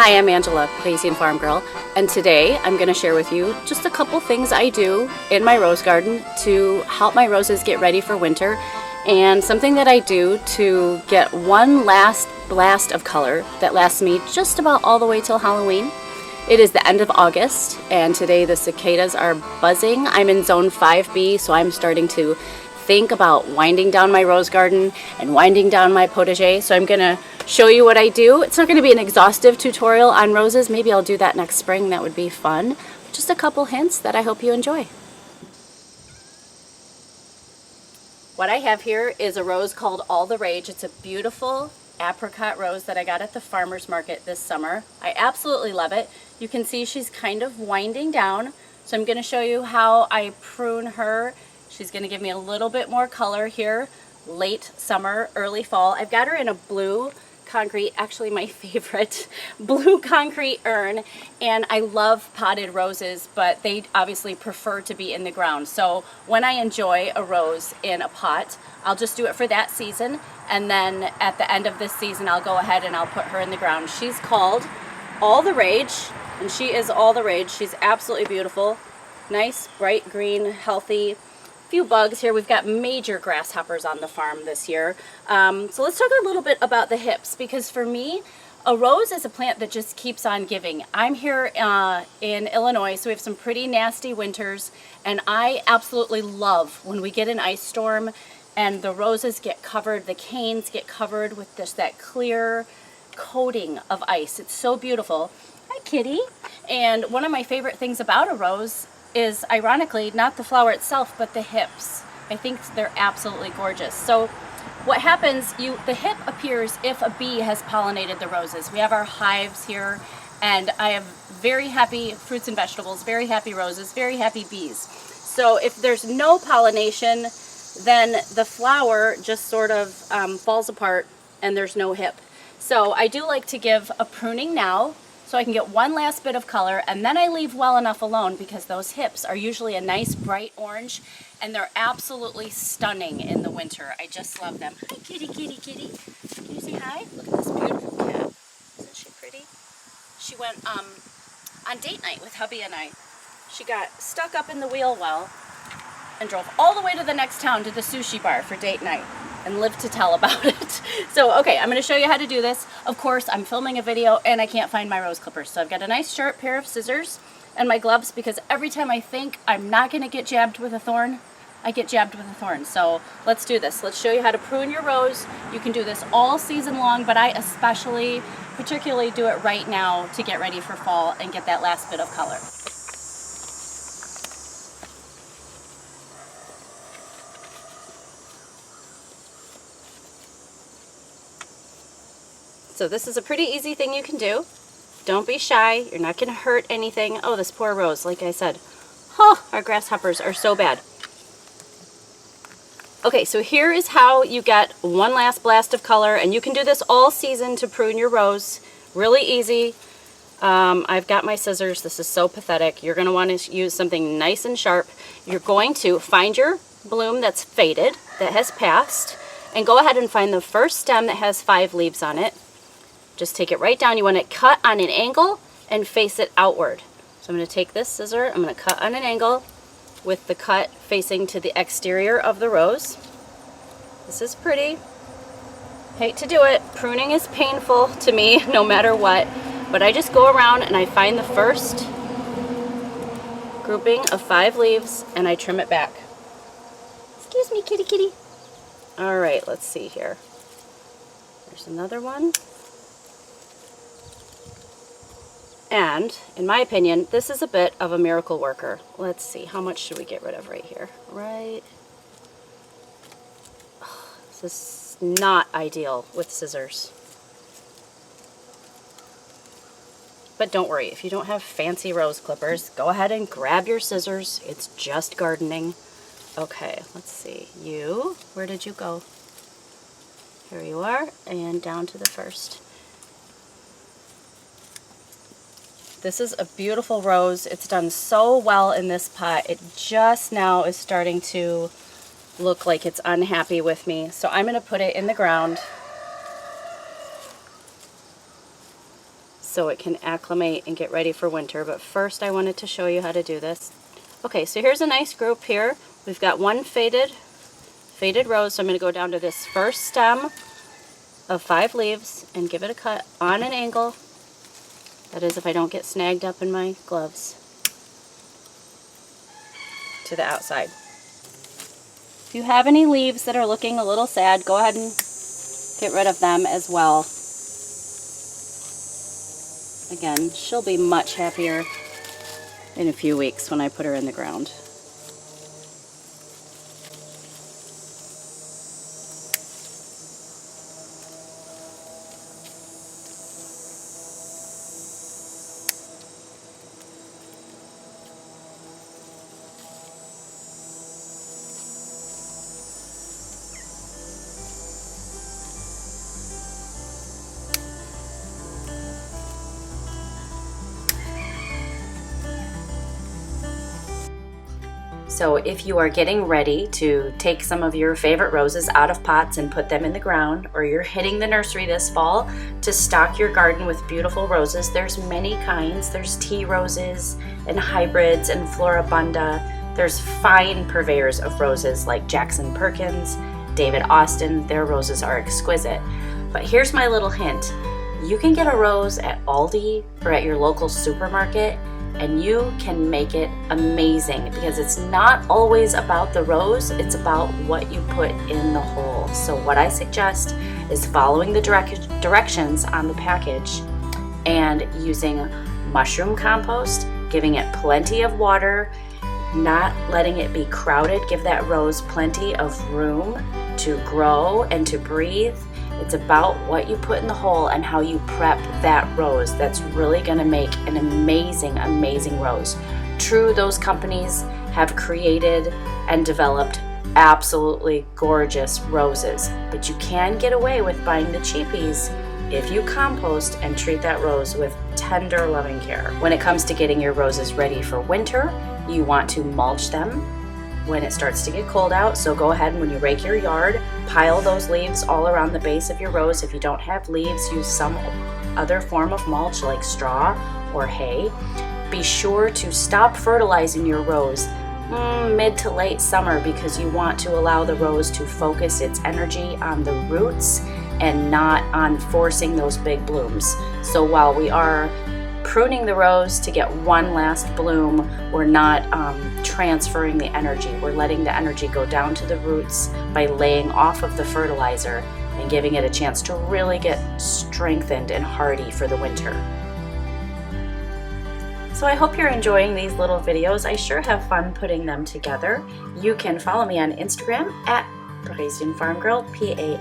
Hi, I'm Angela, Bayesian Farm Girl, and today I'm going to share with you just a couple things I do in my rose garden to help my roses get ready for winter, and something that I do to get one last blast of color that lasts me just about all the way till Halloween. It is the end of August, and today the cicadas are buzzing. I'm in zone 5B, so I'm starting to think about winding down my rose garden and winding down my potager. So I'm going to show you what I do. It's not going to be an exhaustive tutorial on roses. Maybe I'll do that next spring. That would be fun. Just a couple hints that I hope you enjoy. What I have here is a rose called All the Rage. It's a beautiful apricot rose that I got at the farmer's market this summer. I absolutely love it. You can see she's kind of winding down. So I'm going to show you how I prune her. She's going to give me a little bit more color here, late summer, early fall. I've got her in a blue concrete, actually my favorite, blue concrete urn, and I love potted roses, but they obviously prefer to be in the ground. So when I enjoy a rose in a pot, I'll just do it for that season, and then at the end of this season, I'll go ahead and I'll put her in the ground. She's called All the Rage, and she is all the rage. She's absolutely beautiful. Nice, bright green, healthy. Few bugs here. We've got major grasshoppers on the farm this year. So let's talk a little bit about the hips, because for me, a rose is a plant that just keeps on giving. I'm here in Illinois, so we have some pretty nasty winters, and I absolutely love when we get an ice storm and the roses get covered, the canes get covered with that clear coating of ice. It's so beautiful. Hi, kitty. And one of my favorite things about a rose is, ironically, not the flower itself, but the hips. I think they're absolutely gorgeous. So what happens, the hip appears if a bee has pollinated the roses. We have our hives here, and I have very happy fruits and vegetables, very happy roses, very happy bees. So if there's no pollination, then the flower just sort of falls apart and there's no hip. So I do like to give a pruning now, so I can get one last bit of color, and then I leave well enough alone, because those hips are usually a nice bright orange, and they're absolutely stunning in the winter. I just love them. Hi, kitty, kitty, kitty. Can you say hi? Look at this beautiful cat. Isn't she pretty? She went on date night with hubby and I. She got stuck up in the wheel well and drove all the way to the next town to the sushi bar for date night, and live to tell about it. So, okay, I'm gonna show you how to do this. Of course, I'm filming a video and I can't find my rose clippers. So I've got a nice sharp pair of scissors and my gloves, because every time I think I'm not gonna get jabbed with a thorn, I get jabbed with a thorn. So let's do this. Let's show you how to prune your rose. You can do this all season long, but I particularly do it right now to get ready for fall and get that last bit of color. So this is a pretty easy thing you can do. Don't be shy. You're not going to hurt anything. Oh, this poor rose, like I said. Oh, our grasshoppers are so bad. Okay, so here is how you get one last blast of color, and you can do this all season to prune your rose. Really easy. I've got my scissors. This is so pathetic. You're going to want to use something nice and sharp. You're going to find your bloom that's faded, that has passed, and go ahead and find the first stem that has 5 leaves on it. Just take it right down. You want to cut on an angle and face it outward. So I'm going to take this scissor, I'm going to cut on an angle with the cut facing to the exterior of the rose. This is pretty. Hate to do it. Pruning is painful to me no matter what, but I just go around and I find the first grouping of 5 leaves and I trim it back. Excuse me, kitty, kitty. All right, let's see here. There's another one. And, in my opinion, this is a bit of a miracle worker. Let's see, how much should we get rid of right here? Right. Oh, this is not ideal with scissors. But don't worry, if you don't have fancy rose clippers, go ahead and grab your scissors. It's just gardening. Okay, let's see. You, where did you go? Here you are, and down to the first. This is a beautiful rose. It's done so well in this pot. It just now is starting to look like it's unhappy with me. So I'm going to put it in the ground. so it can acclimate and get ready for winter. But first I wanted to show you how to do this. Okay, so here's a nice group here. We've got one faded rose, so I'm going to go down to this first stem of 5 leaves and give it a cut on an angle. That is, if I don't get snagged up in my gloves, to the outside. If you have any leaves that are looking a little sad, go ahead and get rid of them as well. Again, she'll be much happier in a few weeks when I put her in the ground. So if you are getting ready to take some of your favorite roses out of pots and put them in the ground, or you're hitting the nursery this fall to stock your garden with beautiful roses, there's many kinds. There's tea roses and hybrids and floribunda. There's fine purveyors of roses like Jackson Perkins, David Austin. Their roses are exquisite. But here's my little hint. You can get a rose at Aldi or at your local supermarket, and you can make it amazing, because it's not always about the rose, it's about what you put in the hole. So what I suggest is following the directions on the package and using mushroom compost, giving it plenty of water, not letting it be crowded. Give that rose plenty of room to grow and to breathe. It's about what you put in the hole and how you prep that rose. That's really going to make an amazing, amazing rose. True, those companies have created and developed absolutely gorgeous roses, but you can get away with buying the cheapies if you compost and treat that rose with tender, loving care. When it comes to getting your roses ready for winter, you want to mulch them when it starts to get cold out. So go ahead and when you rake your yard, pile those leaves all around the base of your rose. If you don't have leaves, use some other form of mulch like straw or hay. Be sure to stop fertilizing your rose mid to late summer, because you want to allow the rose to focus its energy on the roots and not on forcing those big blooms. So while we are pruning the rose to get one last bloom, we're not transferring the energy. We're letting the energy go down to the roots by laying off of the fertilizer and giving it a chance to really get strengthened and hardy for the winter. So I hope you're enjoying these little videos. I sure have fun putting them together. You can follow me on Instagram at Parisian Farm Girl, Parisienne,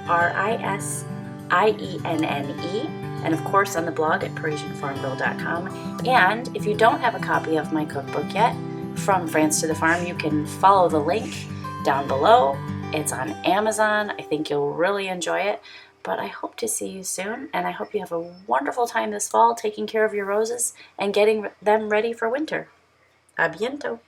and of course on the blog at parisienfarmgirl.com. And if you don't have a copy of my cookbook yet, From France to the Farm, you can follow the link down below. It's on Amazon. I think you'll really enjoy it. But I hope to see you soon, and I hope you have a wonderful time this fall taking care of your roses and getting them ready for winter. A bientôt!